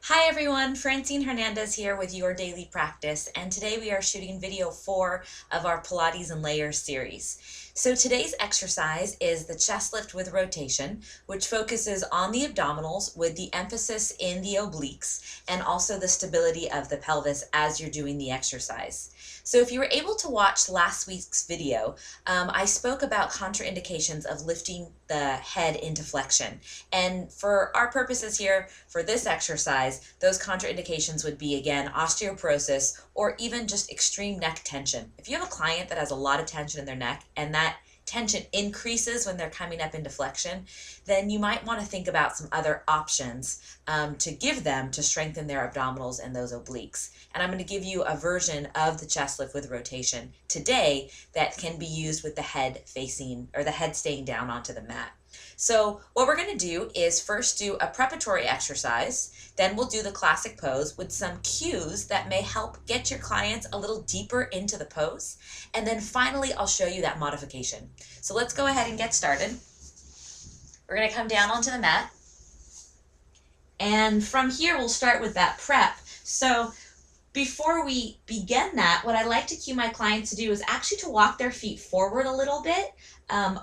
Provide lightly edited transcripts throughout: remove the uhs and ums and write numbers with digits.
Hi everyone, Francine Hernandez here with Your Daily Practice, and today we are shooting video 4 of our Pilates and Layers series. So today's exercise is the chest lift with rotation, which focuses on the abdominals with the emphasis in the obliques and also the stability of the pelvis as you're doing the exercise. So if you were able to watch last week's video, I spoke about contraindications of lifting the head into flexion. And for our purposes here, for this exercise, those contraindications would be, again, osteoporosis or even just extreme neck tension. If you have a client that has a lot of tension in their neck and that tension increases when they're coming up into flexion, then you might want to think about some other options to give them to strengthen their abdominals and those obliques. And I'm going to give you a version of the chest lift with rotation today that can be used with the head facing or the head staying down onto the mat. So what we're going to do is first do a preparatory exercise, then we'll do the classic pose with some cues that may help get your clients a little deeper into the pose, and then finally I'll show you that modification. So let's go ahead and get started. We're going to come down onto the mat, and from here we'll start with that prep. So before we begin that, what I like to cue my clients to do is actually to walk their feet forward a little bit,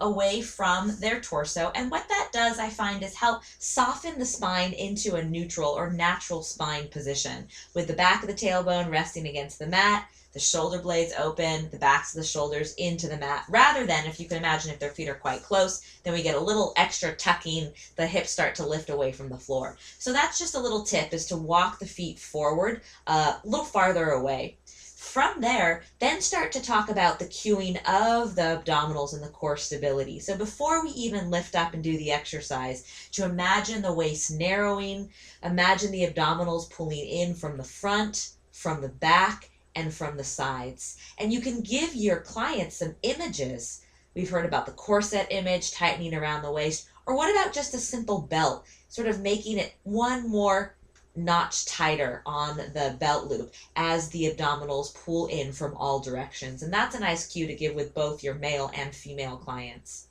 away from their torso. And what that does, I find, is help soften the spine into a neutral or natural spine position, with the back of the tailbone resting against the mat, the shoulder blades open, the backs of the shoulders into the mat, rather than, if you can imagine, if their feet are quite close, then we get a little extra tucking, the hips start to lift away from the floor. So that's just a little tip, is to walk the feet forward a little farther away. From there, then start to talk about the cueing of the abdominals and the core stability. So before we even lift up and do the exercise, to imagine the waist narrowing, imagine the abdominals pulling in from the front, from the back, and from the sides. And you can give your clients some images. We've heard about the corset image, tightening around the waist, or what about just a simple belt, sort of making it one more notch tighter on the belt loop as the abdominals pull in from all directions. And that's a nice cue to give with both your male and female clients.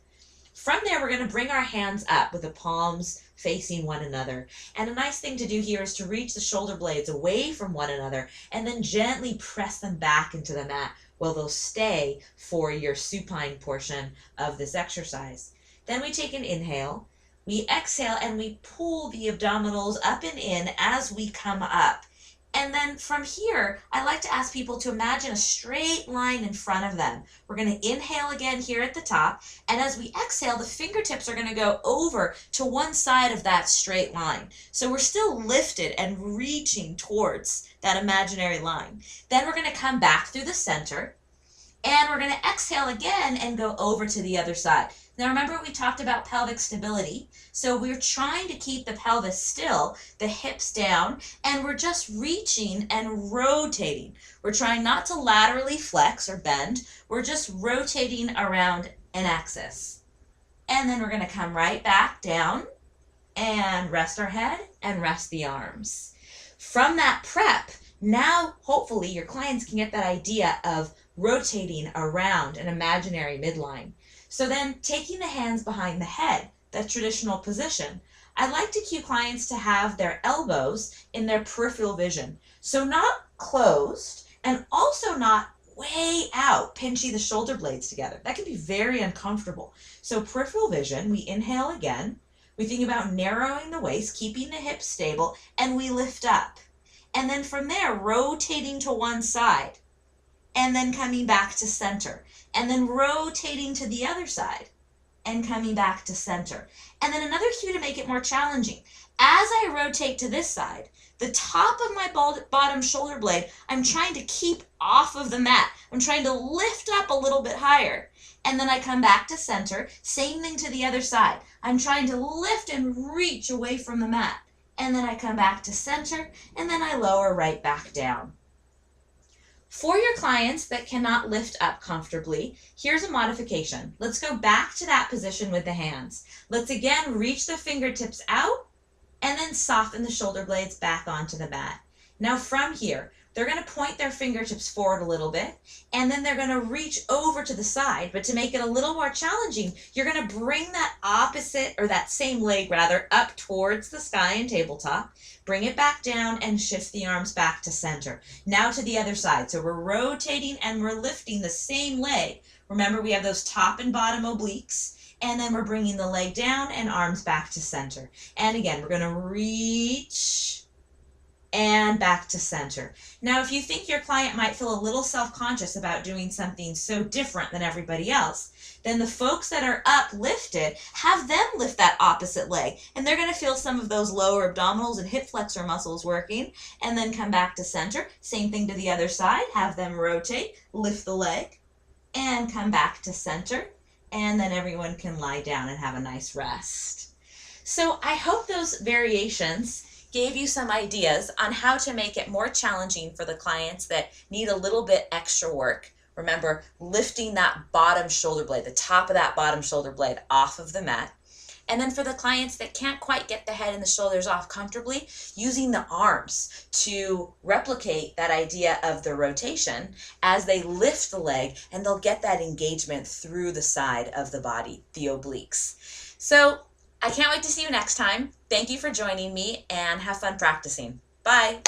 From there, we're going to bring our hands up with the palms facing one another. And a nice thing to do here is to reach the shoulder blades away from one another and then gently press them back into the mat while they'll stay for your supine portion of this exercise. Then we take an inhale. We exhale and we pull the abdominals up and in as we come up. And then from here, I like to ask people to imagine a straight line in front of them. We're going to inhale again here at the top, and as we exhale, the fingertips are going to go over to one side of that straight line. So we're still lifted and reaching towards that imaginary line. Then we're going to come back through the center, and we're going to exhale again and go over to the other side. Now remember, we talked about pelvic stability, so we're trying to keep the pelvis still, the hips down, and we're just reaching and rotating. We're trying not to laterally flex or bend, we're just rotating around an axis. And then we're going to come right back down and rest our head and rest the arms. From that prep, now hopefully your clients can get that idea of rotating around an imaginary midline. So then, taking the hands behind the head, that traditional position, I like to cue clients to have their elbows in their peripheral vision. So not closed and also not way out, pinching the shoulder blades together. That can be very uncomfortable. So peripheral vision, we inhale again. We think about narrowing the waist, keeping the hips stable, and we lift up. And then from there, rotating to one side, and then coming back to center, and then rotating to the other side and coming back to center. And then another cue to make it more challenging. As I rotate to this side, the top of my bottom shoulder blade, I'm trying to keep off of the mat. I'm trying to lift up a little bit higher. And then I come back to center, same thing to the other side. I'm trying to lift and reach away from the mat. And then I come back to center, and then I lower right back down. For your clients that cannot lift up comfortably, here's a modification. Let's go back to that position with the hands. Let's again reach the fingertips out and then soften the shoulder blades back onto the mat. Now from here, They're going to point their fingertips forward a little bit, and then they're going to reach over to the side. But to make it a little more challenging, you're going to bring that opposite, or that same leg rather, up towards the sky and tabletop. Bring it back down and shift the arms back to center. Now to the other side. So we're rotating and we're lifting the same leg. Remember, we have those top and bottom obliques. And then we're bringing the leg down and arms back to center. And again, we're going to reach and back to center. Now, if you think your client might feel a little self-conscious about doing something so different than everybody else, then the folks that are uplifted, have them lift that opposite leg. And they're going to feel some of those lower abdominals and hip flexor muscles working, and then come back to center. Same thing to the other side. Have them rotate, lift the leg, and come back to center. And then everyone can lie down and have a nice rest. So I hope those variations gave you some ideas on how to make it more challenging for the clients that need a little bit extra work. Remember, lifting that bottom shoulder blade, the top of that bottom shoulder blade off of the mat. And then for the clients that can't quite get the head and the shoulders off comfortably, using the arms to replicate that idea of the rotation as they lift the leg, and they'll get that engagement through the side of the body, the obliques. So I can't wait to see you next time. Thank you for joining me, and have fun practicing. Bye.